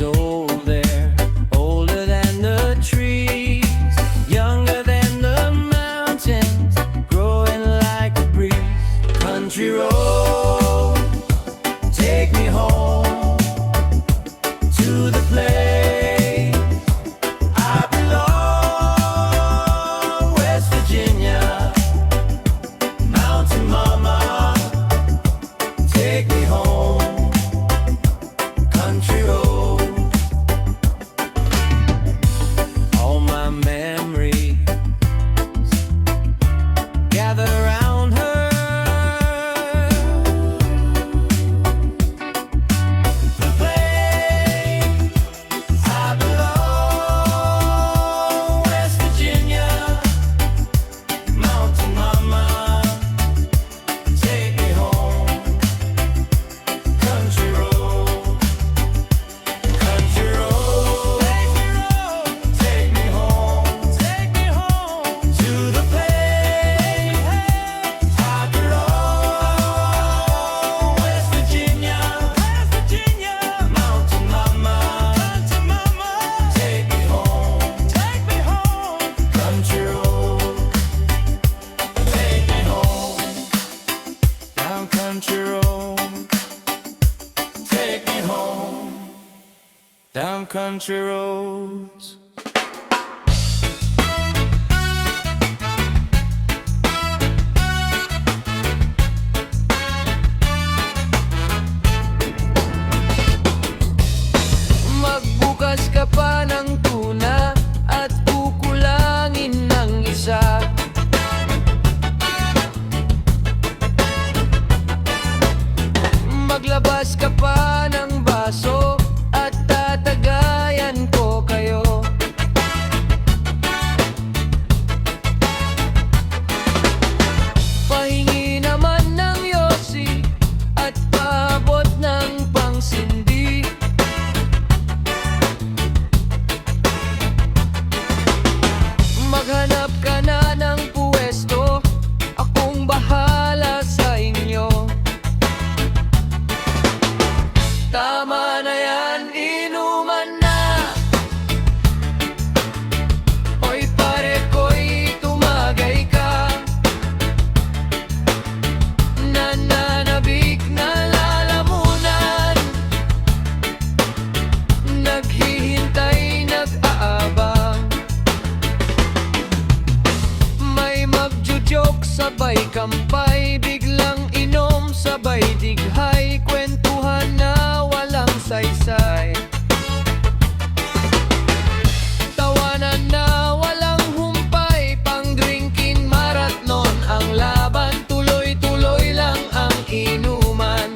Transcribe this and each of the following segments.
is old there, older than the trees, younger than the mountains, growing like a breeze. Country road, take me home to the place I belong. West Virginia, Mountain Mama, take me home, country road. All my memories gather around her. The place I belong, West Virginia, Mountain Mama, take me home, country road. Country road, take me home to the place I belong. West Virginia, Mountain Mama, take me home, country road, take me home, down country road, take me home, down country roads. Magbukas ka pa ng tuna at kukulangin ng isa. Maglabas ka pa ng baso at tatagayan ko kayo. Pahingi naman ng yosi at paabot ng pangsindi. Maghanap ka na ng puwesto, akong bahala sa inyo. Tama na yan, inuman na. Hoy pare ko'y tumagay ka. Nananabik na lalamunan, naghihintay, nag-aabang. May magjo-joke, sabay kampay, biglang inom, sabay dighay, kwentuhan na walang saysay. Tawanan na walang humpay, pang drinking marathon ang laban, tuloy-tuloy lang ang inuman.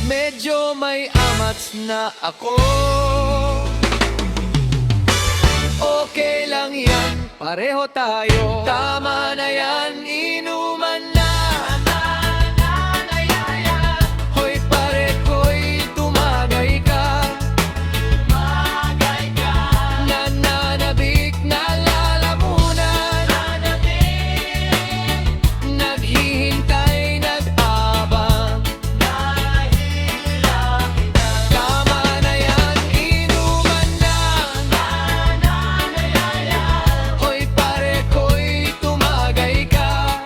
Medyo may amats na ako, okay lang yan, pareho tayo. Tama na yan, inuman na. Hoy pare ko'y tumagay ka. Nananabik na lalamunan, naghihintay, nag-abang. Tama na yan, inuman na. Hoy pare ko'y tumagay ka.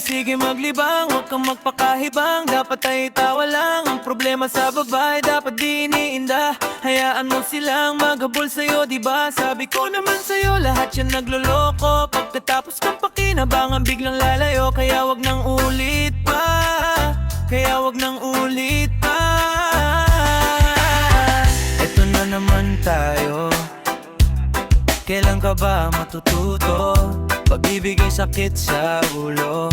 sige maglibang, huwag kang magpakahibang. Dapat ay tawa lang, ang problema sa babae dapat di iniinda. Hayaan mo silang maghabol sa'yo, diba? Sabi ko naman sa'yo, lahat yan nagloloko. Pagkatapos kang pakinabangan, biglang lalayo. Kaya wag nang ulit pa, kaya wag nang ulit pa. Eto na naman tayo, kailan ka ba matututo? Pag-ibig ay sakit sa ulo,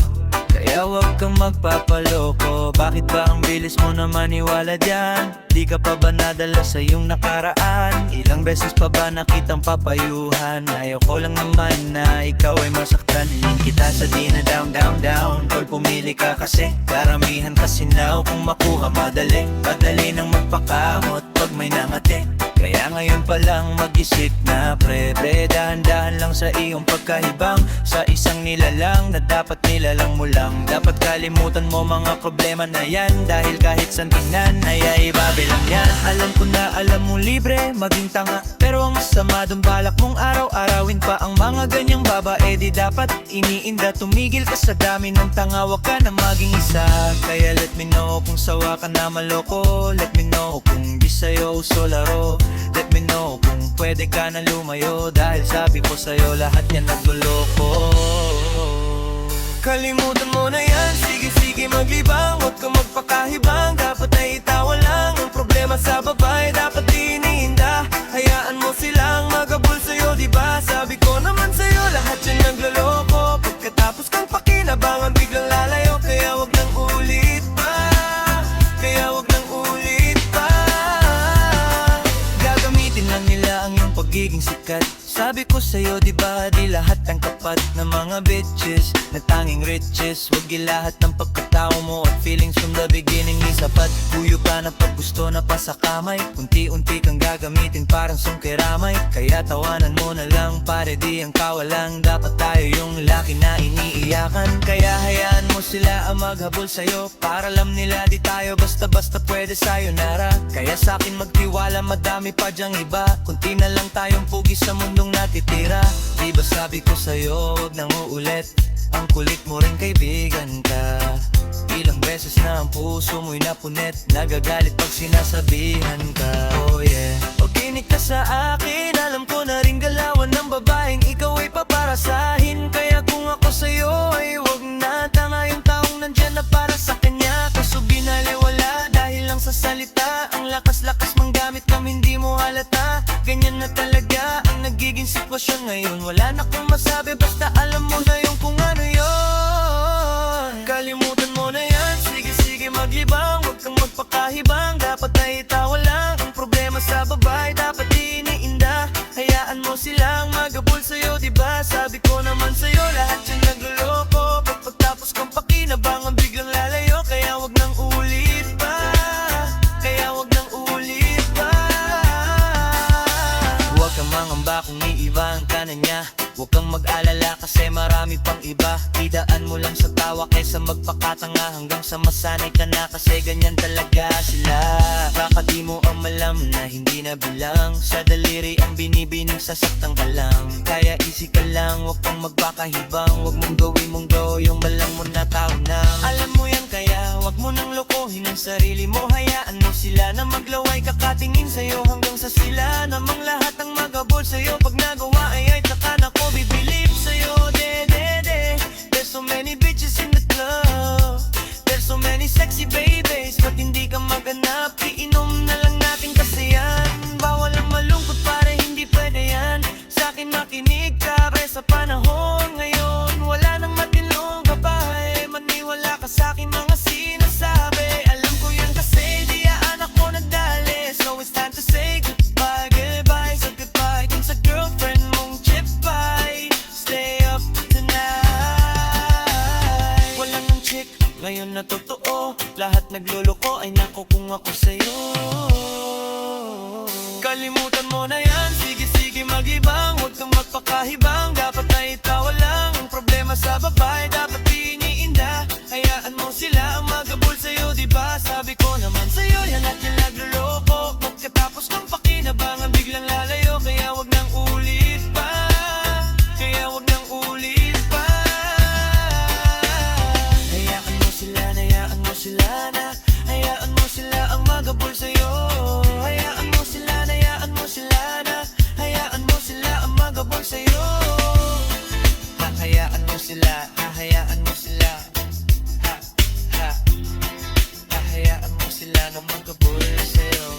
kaya wag kang magpapaloko. Bakit ba ang bilis mo na maniwala dyan? Di ka pa ba nadala sa iyong nakaraan? Ilang beses pa ba nakitang papayuhan? Ayaw ko lang naman na ikaw ay masaktan. Hilin kita sa di na down, down, down. Tol, pumili ka kasi karamihan kasi now. Kung makuha madali, madali nang magpakamot pag may nangate. Kaya ngayon pa lang mag-isip na pre, dahan-dahan lang sa iyong pagkahibang. Sa isang nilalang na dapat nilalang mo lang. Dapat kalimutan mo mga problema na yan, dahil kahit saan tingnan ay ibabilang yan. Alam ko na alam mo libre maging tanga, pero ang masama dun balak mong araw-arawin pa ang mga ganyang babae. Di dapat iniinda, tumigil ka sa dami ng tanga, wag ka na maging isa. Kaya let me know kung sawa ka na maloko. Let me know kung di sa'yo uso laro. Let me know kung pwede ka na lumayo, dahil sabi ko sa'yo lahat yan nagloloko. Kalimutan mo na yan, sige maglibang, huwag kang magpakahibang. Dapat ay itawa lang, ang problema sa babae dapat di iniinda. Hayaan mo silang maghabol sa'yo, diba? Sabi ko naman sa'yo, lahat yan nagloloko. Pagkatapos kang pakinabangan, biglang lalayo. Kaya wag nang ulit pa, kaya wag nang ulit pa. Gagamitin lang nila ang iyong pagiging sikat. Sabi ko sa'yo, diba, di lahat ang kapat na mga bitches na tanging riches. Wag ilahat ng pagkatao mo at feelings from the beginning ni sapat. Buyo ka na pag gusto na pa sa kamay, unti-unti kang gagamitin parang sungkiramay. Kaya tawanan mo na lang, pare di ang kawalang. Dapat tayo yung laki na iniiyakan. Kaya hayaan mo sila ang maghabol sa'yo, para alam nila di tayo basta-basta pwede sayonara. Kaya sa'kin magtiwala, madami pa dyang iba. Kunti na lang tayong pugi sa mundong natitira. Diba sabi ko sa'yo, wag nang uulit. Ang kulit mo rin kaibigan ka. Ilang beses na ang puso mo'y napunit, nagagalit pag sinasabihan ka. Oh yeah, pag kinig ka sa akin, alam ko na rin galawan ng babaeng ikaw ay paparasahin. Kaya kung ako sa'yo ay wag na, tanga yung taong nandyan na para sa kanya. Kaso binaliwala dahil lang sa salita, ang lakas-lakas manggamit kam hindi mo halata. Ganyan na talaga ang nagiging sitwasyon ngayon. Wala na kong masabi, basta alam mo na yung kung ano yun. Kalimutan mo na yan, sige maglibang, huwag kang magpakahibang. Dapat ay itawa lang, ang problema sa babae dapat iniinda. Hayaan mo silang maghabol sa'yo, diba? Sabi ko naman sa'yo, lahat yan nagloloko. Pagtapos kang pakinabangan, biglang lalayo. Kaya wag nang ulit pa, kaya wag nang ulit pa. Huwag kang mangamba kung iiwan ka na niya. Huwag kang mag-alala kasi marami pang iba. Idaan mo lang sa tawa kaysa magpakatanga, hanggang sa masanay ka na, kasi ganyan talaga sila. Baka di mo ang malam na hindi na bilang, sa daliri ang binibining sasaktan ka lang. Kaya easy ka lang, huwag kang magpakahibang. Huwag mong gawin mong go yung balang mo na tao na. Alam mo yan, kaya huwag mo nang lokohin ang sarili mo. Hayaan mo sila na maglaway, kakatingin sa'yo hanggang sa sila namang lahat ang maghabol sa'yo. Pag nagawa ay tsaka na ko bibilip sa'yo, de. There's so many bitches in the club, there's so many sexy babies. Ba't hindi ka maghanap? Iinom na lang natin kasi yan. Bawal ang malungkot pare, hindi pwede yan. Sa'kin makinig ka, pre, sa panahon ngayon. Wala nang matinong babae, maniwala ka sa'kin mga sinasabi. Alam ko yan kasi diyaan ako nadali. So it's time to say goodbye, goodbye. So goodbye dun sa girlfriend mong chip pie. Stay up tonight. Walang ng chick ngayon na totoo, lahat nagluloko, ay nako kung ako sa'yo. Kalimutan mo na yan, sige maglibang, huwag kang magpakahibang. Dapat ay itawa lang, ang problema sa babae dapat iniinda. Hayaan mo sila ang maghabol sa'yo, diba? Sabi ko naman sa'yo, yan at yan nagluloko. Pagkatapos kang pakinabangan, biglang lalayo. Kaya wag nang ulit pa, kaya wag nang ulit pa. magabang sa'yo. Hahayaan mo sila, hahayaan mo sila. Ha, ha. Hahayaan mo sila na magabol sa'yo.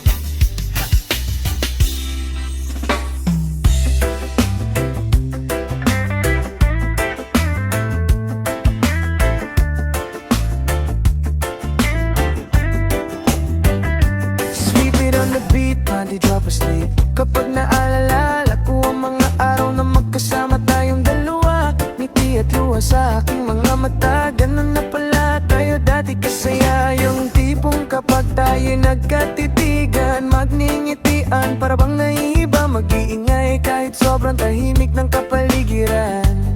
Sweep it on the beat, panty drop asleep. Kapag naalala ko ang mga araw na magkasama tayong dalawa, ngiti at luha sa aking mga mata. Ganun na pala tayo dati kasaya. Yung tipong kapag tayo nagkatitigan, magningitian, para bang naiiba, mag-iingay kahit sobrang tahimik ng kapaligiran.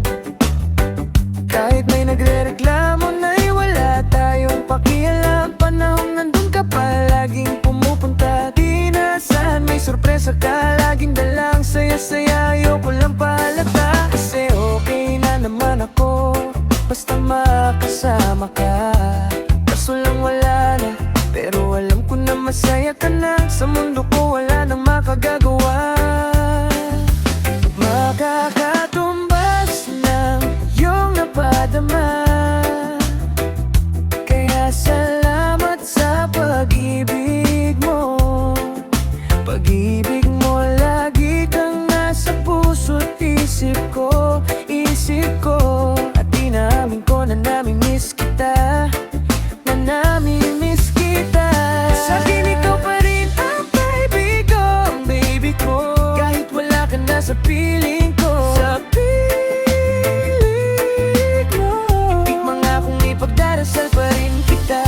Kahit may nagre-reklamo na'y wala tayong pakialam. Panahon nandun ka pa, laging pumupunta. Di nasaan may sorpresa ka, laging dalang saya-saya. Ayoko lang pahalata, kasi okay na naman ako basta makasama ka. Kaso lang wala na, pero alam ko na masaya ka na. Sa mundo ko wala nang makagagawa. Makakatumbas ng iyong napadama, kaya salamat sa pag-ibig mo. Pag-ibig mo lagi kang nasa puso't isip ko, isip ko. At inamin ko na namimiss kita, na namimiss kita. Sa'kin ikaw pa rin ang baby ko, ang baby ko. Kahit wala ka na sa piling ko, sa piling mo. Itikma nga kung ipagdarasal pa rin kita,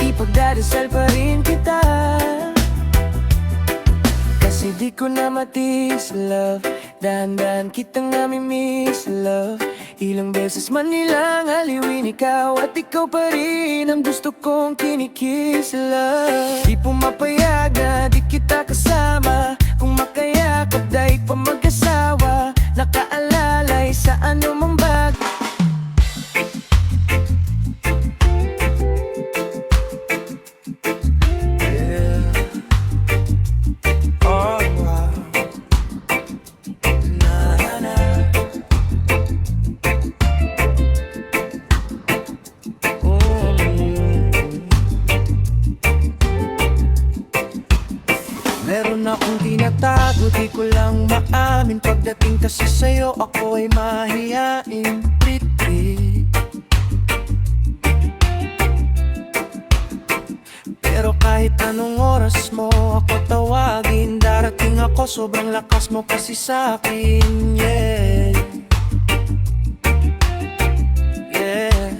ipagdarasal pa rin kita. Kasi di ko na matiis, love. Dahan-dahan kitang namimiss, love. Ilang beses man nilang aliwin ikaw, at ikaw pa rin ang gusto kong kinikiss, love. Di pumapayag na di kita kasama, kung makayakap dahil pa mag-asawa. Nakaalalay sa anumang bag. Oh, wow. Na, na, na. Meron akong tinatago, di ko lang maamin. Pagdating kasi sa'yo, ako ay mahiyain. Pretty. Pero kahit anong oras mo ako tawagin, darating ako, sobrang lakas mo kasi sa'kin. Yeah, yeah.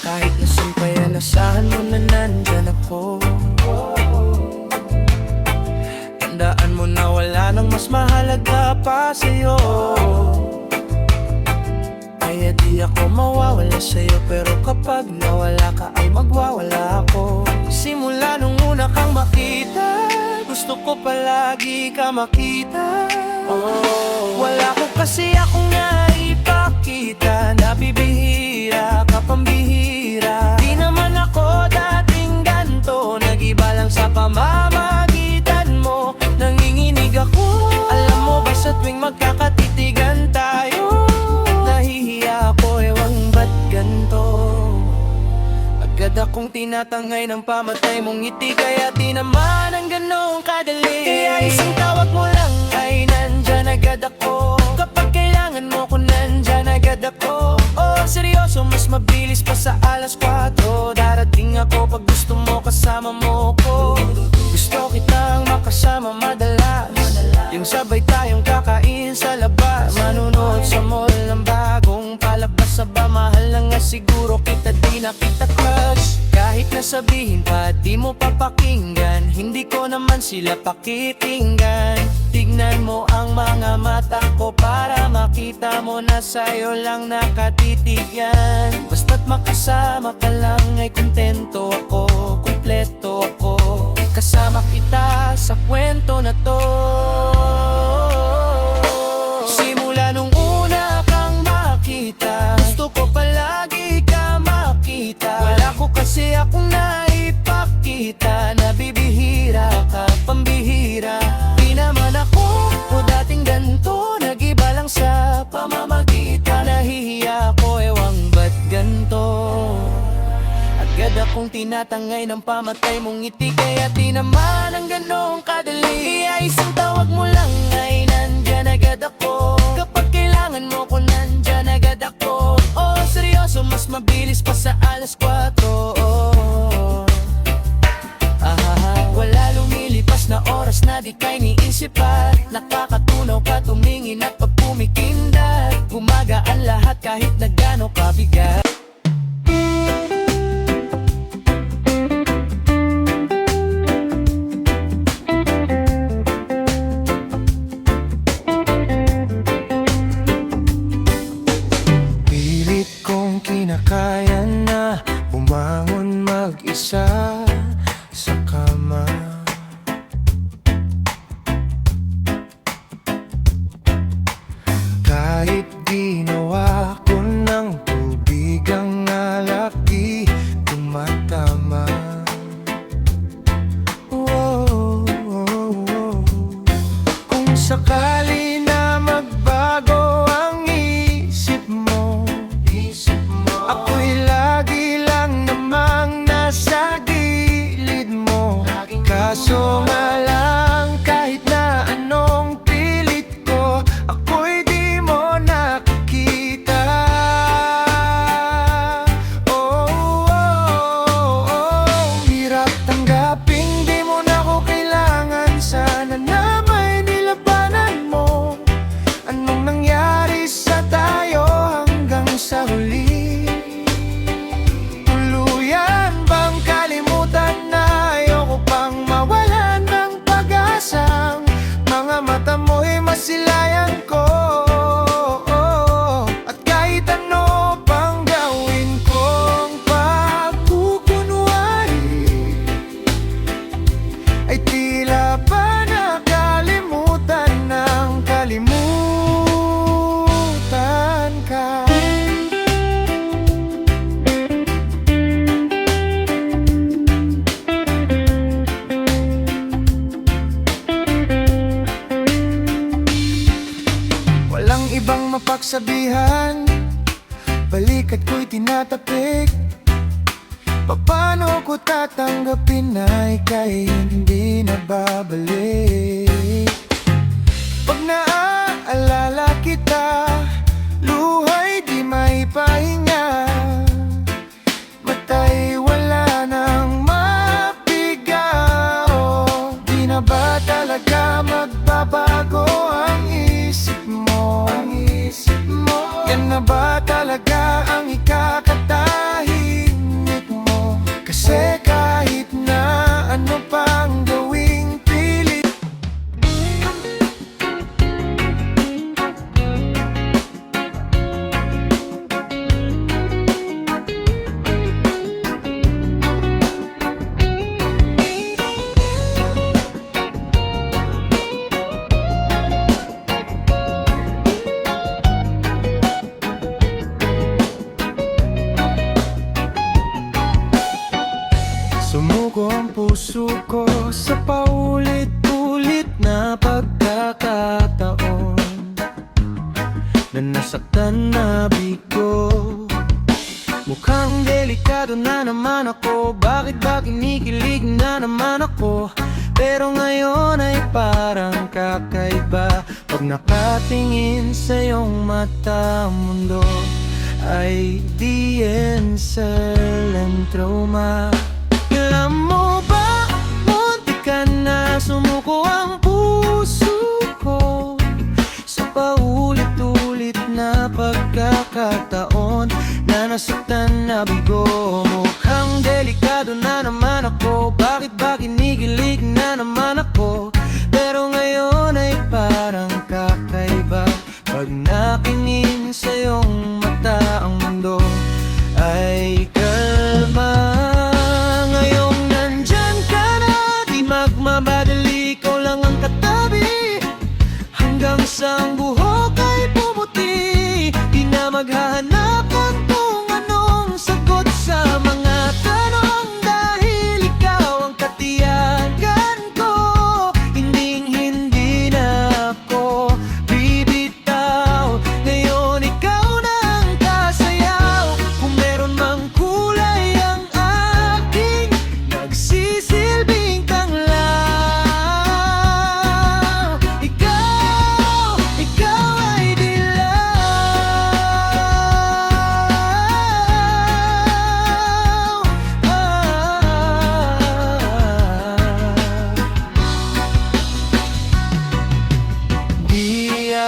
Kahit nasan pa yan, asahan mo na nandyan ako. Tandaan mo na wala nang mas mahalaga pa sa'yo. Kaya di ako mawawala sa'yo, pero kapag nawala ka ay magwawala ako. Simula nung una kang makita, gusto ko palagi ka makita. Wala ko kasi akong naipakita, nabibihira ka pambihira. Di naman ako dating ganto, nag-iba lang sa pamamagitan mo. Nanginginig ako, alam mo ba sa tuwing magkakatitigan tayo, nahihiya ako, ewang ba't ganto. Agad akong tinatangay ng pamatay mong ngiti, kaya di naman ang ganong kadali. Kaya isang tawag mo lang ay nandyan agad ako. Kapag kailangan mo ko nandyan agad ako. Oh, seryoso, mas mabilis pa sa alas 4. Darating ako pag gusto mo, kasama mo ko. Gusto kitang makasama madalas, yung sabay tayong kakain sa labas, manunood sa mall ng bagong palabas. Aba, mahal lang nga siguro kita, di na kita crush. Kahit nasabihin pa, di mo papakinggan, hindi ko naman sila pakikinggan. Tignan mo ang mga mata ko para makita mo na sa'yo lang nakatitig yan. Basta't makasama ka lang ay kontento ako, kumpleto ako. Kasama kita sa kwento na to. Simula nung una kang makita, gusto ko palagi ka makita. Wala ko kasi akong naipakita, nabibihira ka pambihira. Di naman ako o dating ganto, nag akong tinatangay ng pamatay mong ngiti. Kaya di naman ang ganong kadali, ay isang tawag mo lang ay nandyan agad ako. Kapag kailangan mo ko nandyan agad ako. Oh, seryoso, mas mabilis pa sa alas 4. Wala lumilipas na oras na di kay niisip at nakakatunaw ka tumingin at pag pumikindat, gumagaan lahat kahit na gano kabigat. Pilit kong kinakaya na bumangon mag-isa sa kama. Kahit ginawa ko ng tubig ang alak, di tumatama. Oh, oh, oh. Kung sakali na magbago ang isip mo, ako'y lagi lang namang nasa gilid mo. Kaso nga lang, kahit na anong pilit ko, ako'y di mo nakikita. Oh, oh, oh, oh. Hirap tanggapin, di mo na ko kailangan. Sana na may nilabanan mo. Anong nangyari sa tayo hanggang sa huli? Tuluyan bang kalimutan na? Ayoko pang mawalan ng pag-asang mga mata mo'y masilayan ko. At kahit ano pang gawin kong pagkukunwari, ay tila ba nakalimutan ng kalimutan ka. Walang ibang mapagsabihan, balikat ko'y tinatapik. Paano ko tatanggapin na ika'y hindi na babalik? Pag naaalala kita, luha'y di maipahinga. Mata'y wala nang mapiga. Oh, di na ba talaga magbabago ang isip mo? Yan na ba talaga ang ikakatahimik mo? Kasi kahit na ano pang gawing pilit, sumuko ang puso ko sa paulit-ulit na pagkakataon na nasaktan na bigo. Mukhang delikado na naman ako, bakit ba kinikilig na naman ako? Pero ngayon ay parang kakaiba. Pag nakatingin sa iyong mata, ang mundo ay di and trauma. Alam mo ba, muntik ka na sumuko ang puso ko sa paulit-ulit na pagkakataon na nasaktan na bigo. Mukhang delikado na naman ako, bakit ba kinikilig na naman ako? Pero ngayon ay parang kakaiba. Pag natingin sa iyong mata, ang mundo ay kalma. Ngayong nandyan ka na, di magmamadali, ikaw lang ang katabi. Hanggang sa ang buhok ay pumuti, di na maghahanapan kung anong sagot sa mga tanong. Dahil ikaw ang katiyagan ko, hinding-hindi na ako bibitaw. Ngayon ikaw na ang kasayaw, kung meron mang kulay ang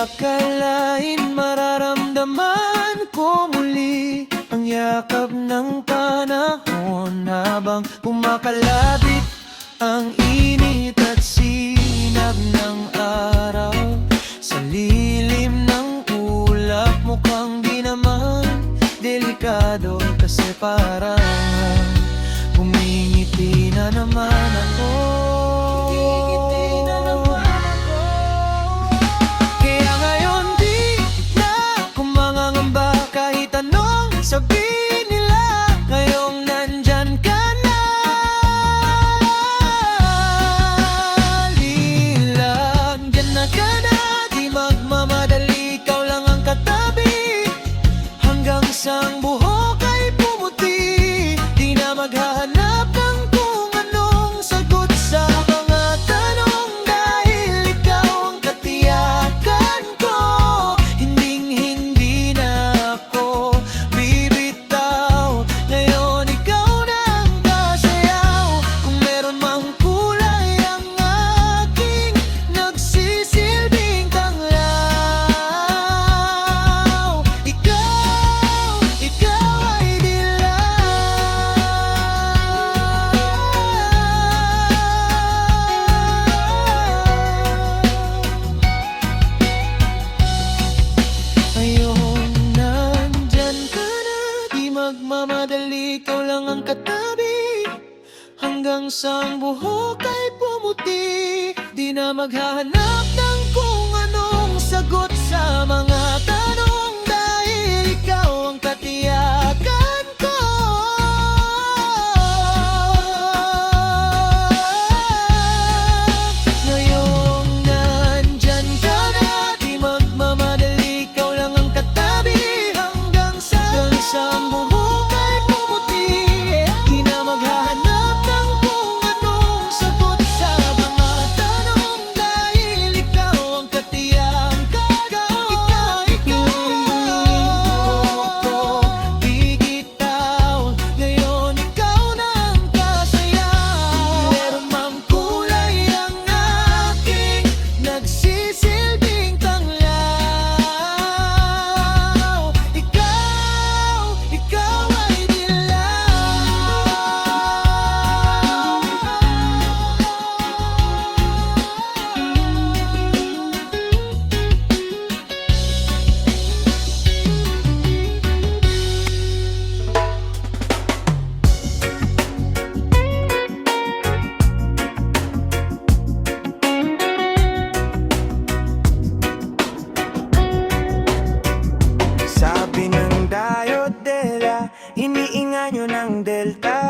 akalain mararamdaman ko muli ang yakap ng panahon habang kumakalapit ang init at sinag ng araw. Sa lilim ng ulap mukhang di naman delikado kasi parang humingiti na naman ako. Kaya ngayon di na ako mangangamba kahit anong sabihin nila. Ngayong nandyan ka na, lilang dyan na ka na. Di magmamadali, ikaw lang ang katabi hanggang sa ang buhok ay pumuti. Di na maghahanap ng kung anong sagot sa mga tanong dahil ikaw ang katiyakan ko. Hinding-hindi na ako bibitaw. Ngayon ikaw na ang kasayaw. Kung meron mang kulay ang aking nagsisilbing tanglaw, ikaw ay dilaw. Ngayon nandyan ka na, di magmamadali, ikaw lang ang katabi hanggang sa ang buhok ay pumuti. Di na maghahanap ng kung anong sagot sa mga tanong dahil ikaw ang katiyakan ko. Ngayong nandyan ka na, di magmamadali, ikaw lang ang katabi hanggang sa ang buhok ay pumuti. Di na maghahanap ng kung anong sagot sa mga tanong dahil ikaw ang katiyakan ko. Bigitaw, ngayon ikaw na ang kasayaw. Meron mang kulay ang aking nagsisilbing tanglaw. Ikaw ay sabi ng Dayodela, iniinga nyo ng Delta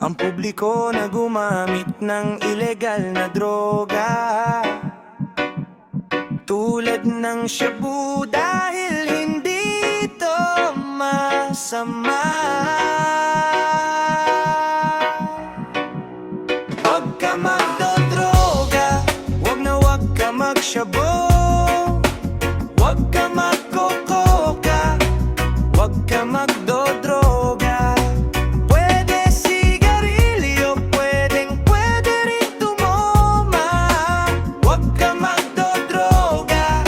ang publiko na gumamit ng ilegal na droga tulad ng shabu dahil hindi ito masama. Huwag ka magdodroga, wag ka magshabu. Huwag ka magkokoka, huwag ka magdodroga. Pwede sigarilyo, pwede rin tumoma. Huwag ka magdodroga,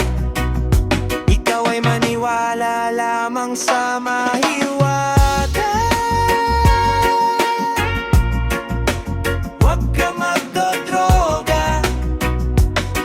ikaw ay maniwala lamang sa mahiwaga. Huwag ka magdodroga,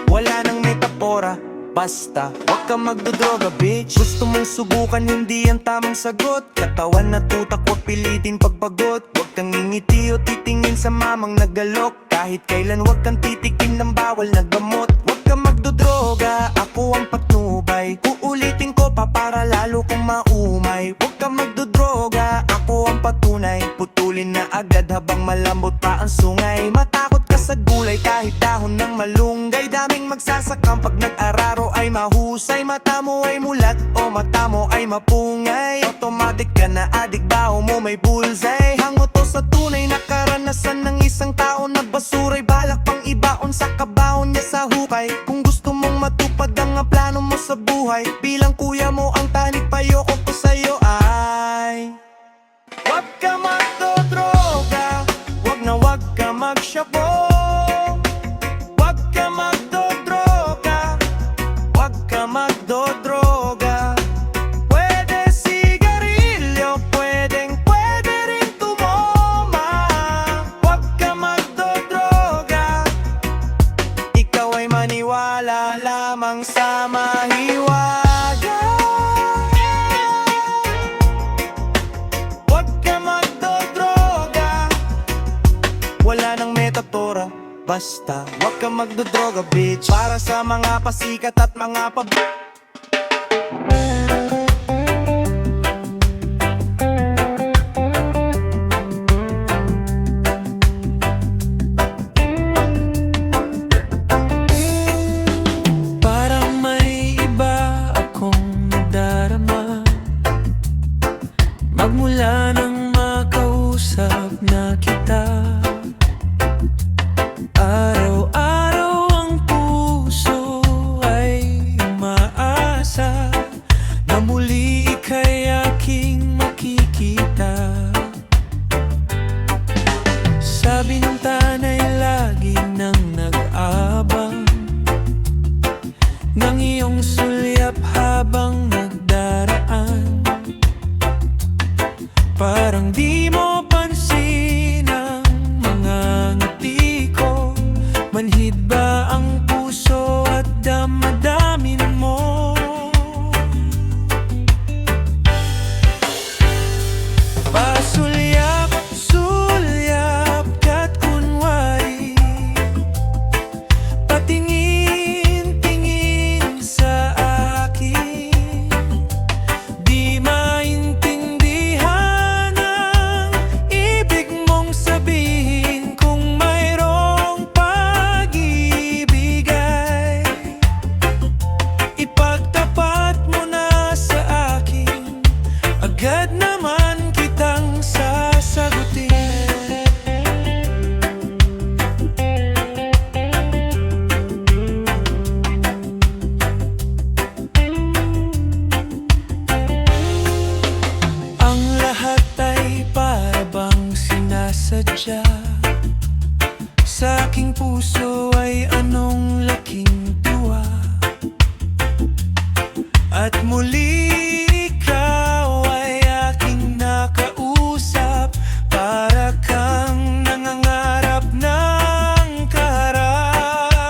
wala nang metapora. Basta, wag ka magdodroga, bitch. Gusto mong subukan, hindi ang tamang sagot. Katawan na tutak, wag pilitin pagpagod. Wag kang ngingiti o titingin sa mamang nagalok. Kahit kailan wag kang titikim ng bawal na gamot. Wag ka magdodroga, ako ang patnubay. Uulitin ko pa para lalo kong maumay. Wag ka magdodroga, ako ang patunay. Putulin na agad habang malambot pa ang sungay. Matakot ka sa gulay kahit dahon ng malunggay. Daming magsasakang pag nag-araro ay mahusay. Mata mo ay mulat o mata mo ay mapungay. Automatic ka na adik, baho mo may bullseye. Hango to sa tunay na karanasan ng isang tao. Nagbasuray, balak pang ibaon sa kabaon niya sa hukay. Kung gusto mong matupad ang plano mo sa buhay, bilang kuya mo ang tanik, payoko ko sa'yo ay wag ka magdodroga, wag ka magsyabo. Wag ka magdodroga, lamang sa mahiwaga. Huwag ka magdodroga, wala nang metapora. Basta huwag ka magdodroga, bitch. Para sa mga pasikat at mga parang may iba akong nadarama magmula nang makausap na kita. Araw-araw ang puso ay umaasa na muli ika'y aking makikita. Sabi ng tanay lagi nang nag-abang ng iyong sulyap habang nagdaraan. Parang di mo pansin ang mga ngiti ko. Manhid ba ang puso at damdamin mo? Pasulyap, sulyap ka't kunwari, patingin, tingin sa akin. Di maintindihan ang ibig mong sabihin kung mayroong pag-ibigay. Ipagtapat mo na sa akin, agad naman kitang sasagutin. Ang lahat ay para bang sinasadya. Sa aking puso ay anong laking tuwa. At muli ikaw ay aking nakausap. Para kang nangangarap ng kaharap.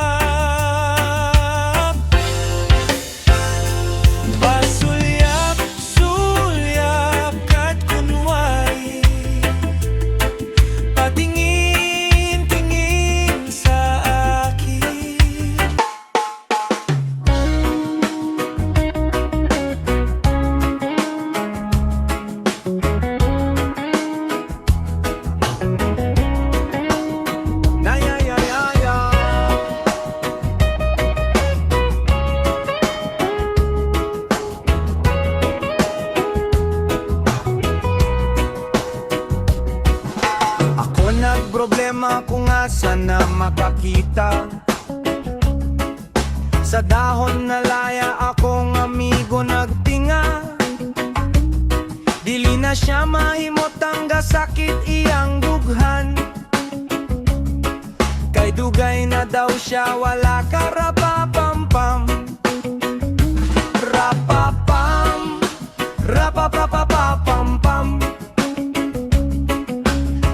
Pasulyap, sulyap ka't kunwari, patingin, tingin sa akin. Nayayayaya. Ako nagproblema kung asan na makakita. Sa dahon na laya akong amigo nagtinga. Dili na siya mahimot ang gasakit iyang dughan. Kay dugay na daw siya wala ka rapapampam. Rapapam, rapapapapapampam.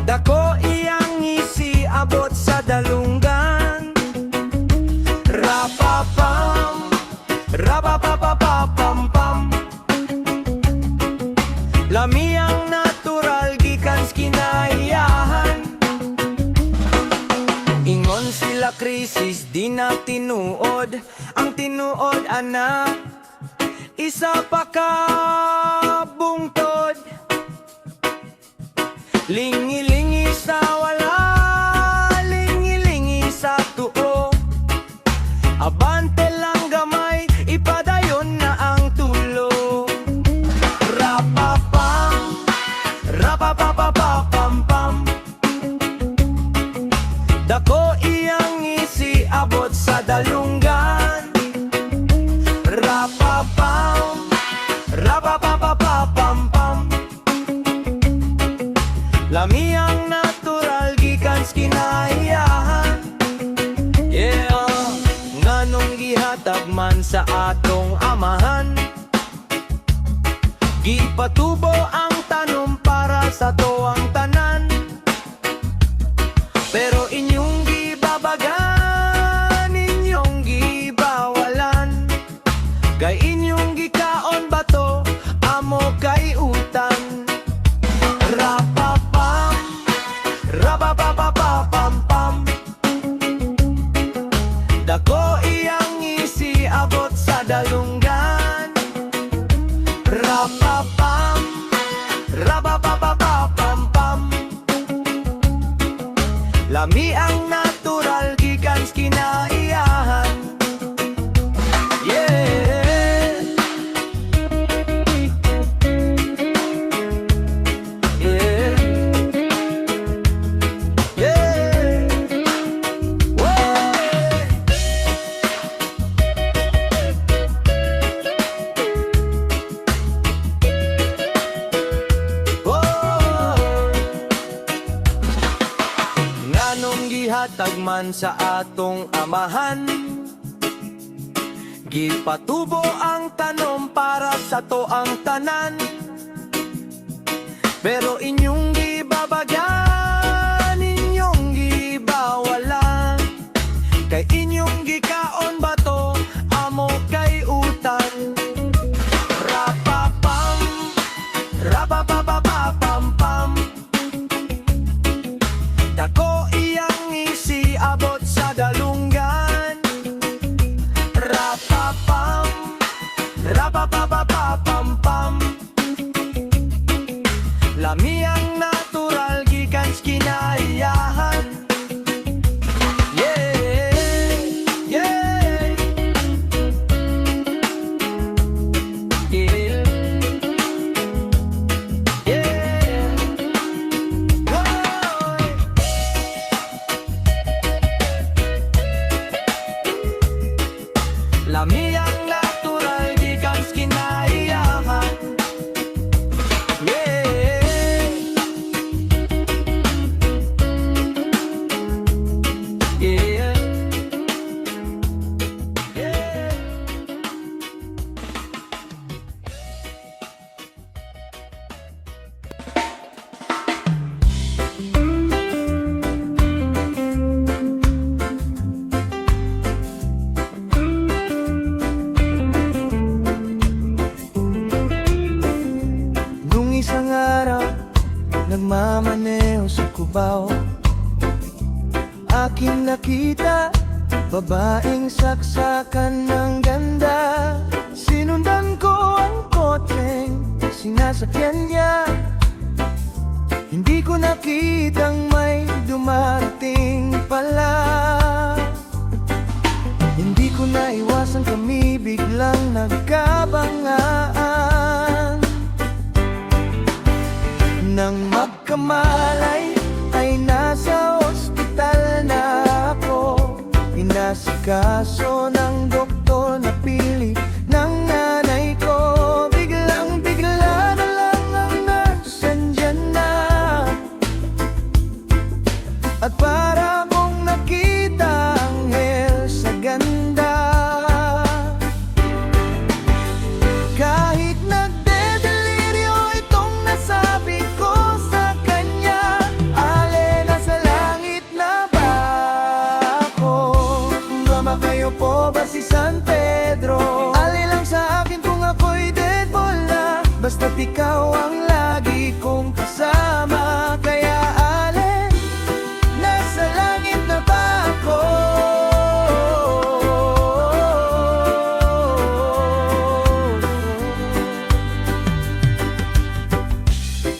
Dako iyang isi abot sa dalunggan. Rapapam, rapapapapapampam. Lami ang natural gikan kinahiyahan. Ingon sila krisis di na tinuod. Ang tinuod ana isa pa ka bungtod. Lingi-lingi sa wala, lingi-lingi sa tuo. Abante lang gamay, ipadayon na ang tulo. Rapapam, rapapapapapampam. Dako iyang isi abot sa dalunggan. Rapapam, rapapapapapampam. Lami ang natural gikan kinahiyahan. Yeah, nganong gihatag man sa atong amahan. Gipatubo ang tanom para sa toang tanan. Pero inyong gibabagan, inyong gibawalan. Kay inyong gikaon ba to, amo kay utang. Rapapam, rapapapapapam. Dako iyang isiabot sa dalunggan. Rapapam, rapapapapapam. Lami ang natural gikan sa kinaiyahan. Yeah. Yeah. Yeah. Whoa. Nganong gihatag man sa atong amahan, gipatubo ang tanom para sa to ang tanan. Pero inyong gibabagyan, inyong gibawalan. Kay inyong gikaon ba to, amo kay utang. Rapapam, rapapapapapam. Dako iyang isiabot sa dalunggan. Rapapam, rapapapapapam. Lami ang natural gikan sa kinaiyahan. Yeah, yeah, yeah, yeah. Woy! Lami ang natural gikan sa kinaiyahan. Yeah. Yeah. Yeah. Nung isang araw, nagmamaneho sa Cubao, aking nakita babaeng saksakan ng ganda. Sinundan ko ang kotreng sinasakyan niya. Hindi ko nakitang may dumarating pala. Hindi ko naiwasan, kami biglang nagkabangaan. Nang magkamalay ay nasa ospital na ako. Inasikaso ng doktor na pili ng nanay ko. Biglang-bigla na lang ang nurse andyan na. At para kong nakita anghel sa ganda. Kahit nagdedeliryo itong nasabi ko sa kanya. Ale, nasa langit na ba ako? Mama, kayo po ba si San Pedro? Ale lang sa akin kung ako'y deadball na. Basta't ikaw ang lagi kong kasama. Kaya ale, nasa langit na ba ako?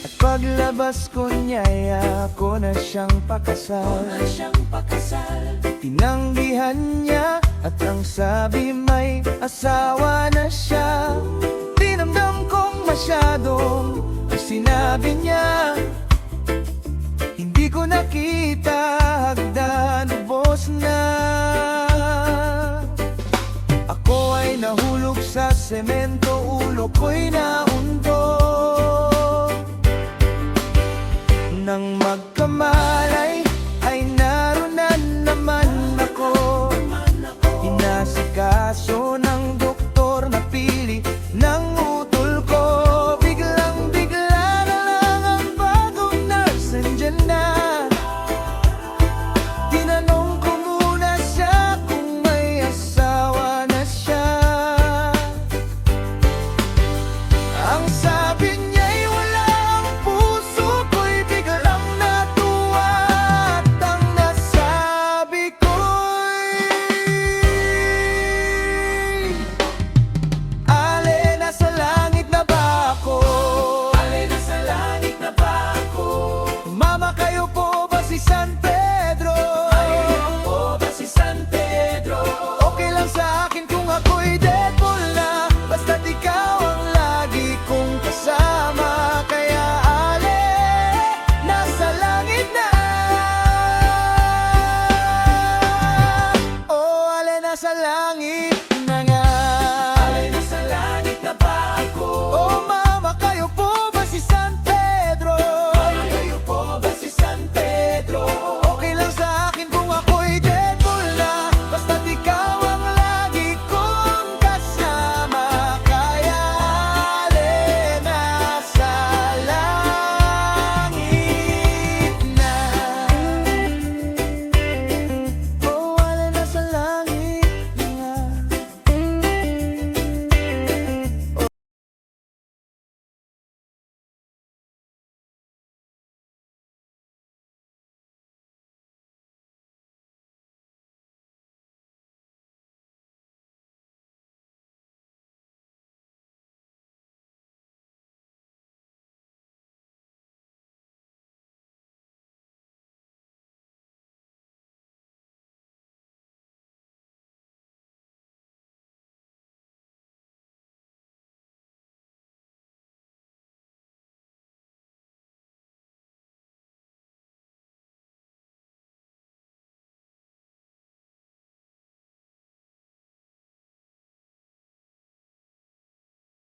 At paglabas ko niya'y ako na siyang pakasal. Tinanggihan niya at ang sabi may asawa na siya. Tinamdam kong masyadong sinabi niya. Hindi ko nakita hagdan, ubos na. Ako ay nahulog sa semento, ulo ko'y na